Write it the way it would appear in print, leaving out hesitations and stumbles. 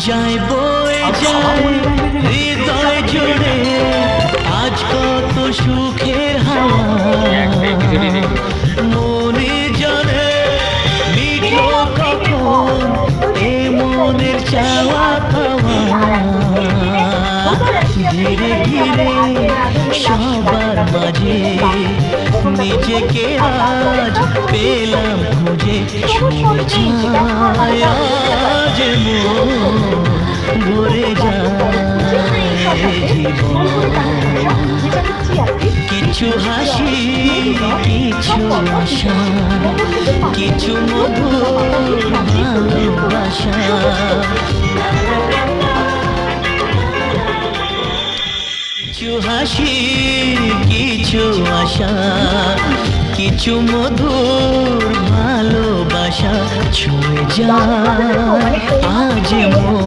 যায় বয়ে যায় হৃদয় জুড়ে আজ কত সুখের হাওয়া মনে জানে মিঠো কখন এ মনের চাওয়া পাওয়া ধীরে ধীরে সবার মাঝে নিজেকে আজ পেলাম খুঁজে ছুঁয়ে যায় আজ মন ভরে যায় জীবন কিছু হাসি কিছু আশা কিছু মধুর ভালোবাসা কিছু হাসি কিছু আশা কিছু মধুর ভালোবাসা ছুঁয়ে যায় আজ মন।